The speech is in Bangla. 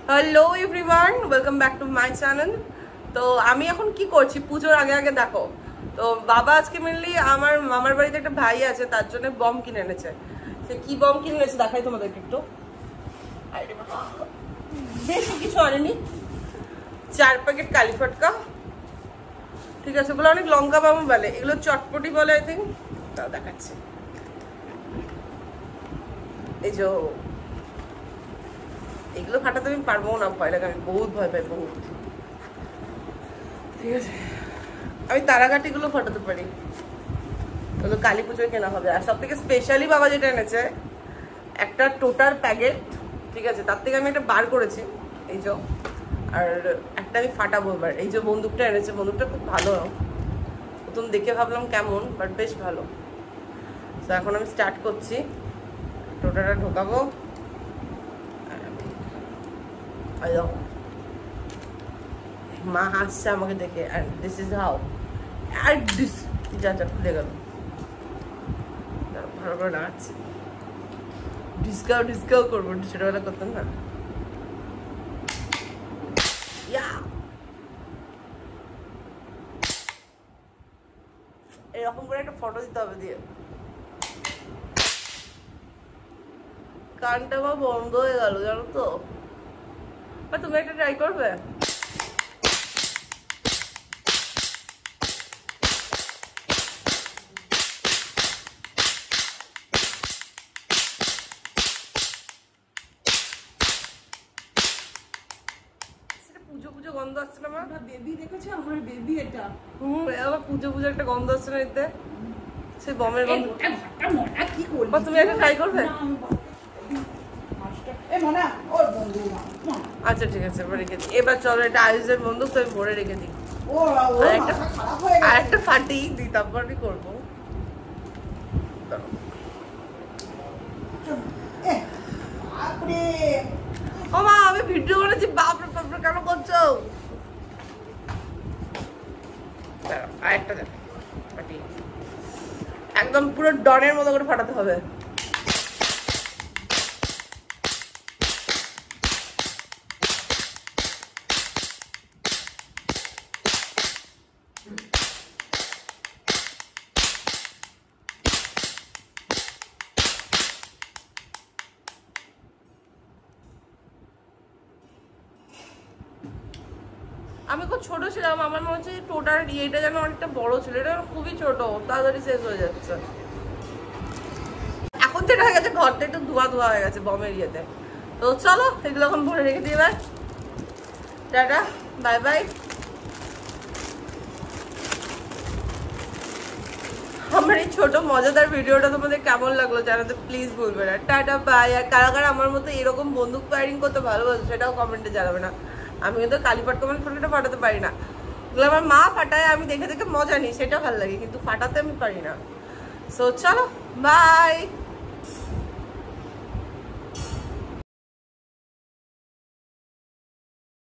Hello everyone, welcome back to my channel. তো আমি এখন কি করছি, পুজোর আগে আগে দেখো। তো বাবা আজকে মেনলি আমার মামার বাড়িতে একটা ভাই আছে, তার জন্য বম কিনে এনেছে। সে কি বম কিনে এনেছে দেখাই তোমাদেরকে একটু। বেশি কিছু আনেনি, 4 প্যাকেট কালী ফটকা, ঠিক আছে। বলে অনেক লঙ্কা বাম বলে, এগুলো চটপটি বলে আই থিঙ্ক। তাও দেখাচ্ছি, এই যে এগুলো ফাটাতে আমি পারবো না, ভয় লাগে, আমি বহুত ভয় পাই, বহুত। ঠিক আছে, আমি তারাকাঠিগুলো ফাটাতে পারি, ওগুলো কালী পুজোয় কেনা হবে। আর সব থেকে স্পেশালি বাবা যেটা এনেছে, একটা টোটার প্যাকেট, ঠিক আছে, তার থেকে আমি একটা বার করেছি, এই যে। আর একটা আমি ফাটাবো এবার। এই যে বন্দুকটা এনেছে, বন্দুকটা খুব ভালো, প্রথম দেখে ভাবলাম কেমন, বাট বেশ ভালো। তো এখন আমি স্টার্ট করছি, টোটাটা ঢোকাবো। মা হাসছে আমাকে দেখে, and this is how, আর দিস যা খুলে গেল, ভালো করে লাগাচ্ছি। ডিসকাউ করবো, ছোটবেলা করতাম না। এরকম করে একটা ফটো দিতে হবে, দিয়ে কানটা আমার বন্ধ হয়ে গেল, জানো তো। তুমি একটা ট্রাই করবে? পুজো গন্ধ আসছে না? আমার বেবি দেখেছো, আমার বেবি এটা। আবার পুজো একটা গন্ধ আসছে না এতে, সেই বমের গন্ধ। কি করবে? তুমি একটা ট্রাই করবে? আচ্ছা ঠিক আছে, এবার রেখে দিই। এবার চলো, এটা আয়ুষের বন্ধু, তো আমি ভরে রেখে দিই। আর একটা ফাটি দিই, তারপরে করবো। ও মা, আমি ভিডিও করেছি, বাপরে বাপরে কেন করছো? আরেকটা দেখ, ফাটি একদম পুরো ডনের মতো করে ফাটাতে হবে। আমি খুব ছোট ছিলাম, আমার মনে হচ্ছে টোটার ইয়েটা যেন অনেকটা বড় ছিল, এটা খুবই ছোট, তাড়াতাড়ি শেষ হয়ে যাচ্ছে। এখন তো এটা হয়ে গেছে, ঘরটা একটু ধোয়া হয়ে গেছে বমের ইয়েতে। তো চলো, এগুলো এখন ভরে রেখে দিই। এবার টাটা, বাই বাই। আমার এই ছোট মজাদার ভিডিওটা তোমাদের কেমন লাগলো জানাতে প্লিজ বলবে না। Tata, by. আর কারা কারা আমার মতো এরকম বন্দুক ফায়ারিং করতে ভালোবাসো সেটাও কমেন্টে জানাবে না। আমি কিন্তু কালী ফটকা ফটোটা ফাটাতে পারি না, ওগুলো আমার মা ফাটায়, আমি দেখে দেখে মজা নিই, সেটা ভালো লাগে, কিন্তু ফাটাতে আমি পারি না। সো চলো, বাই।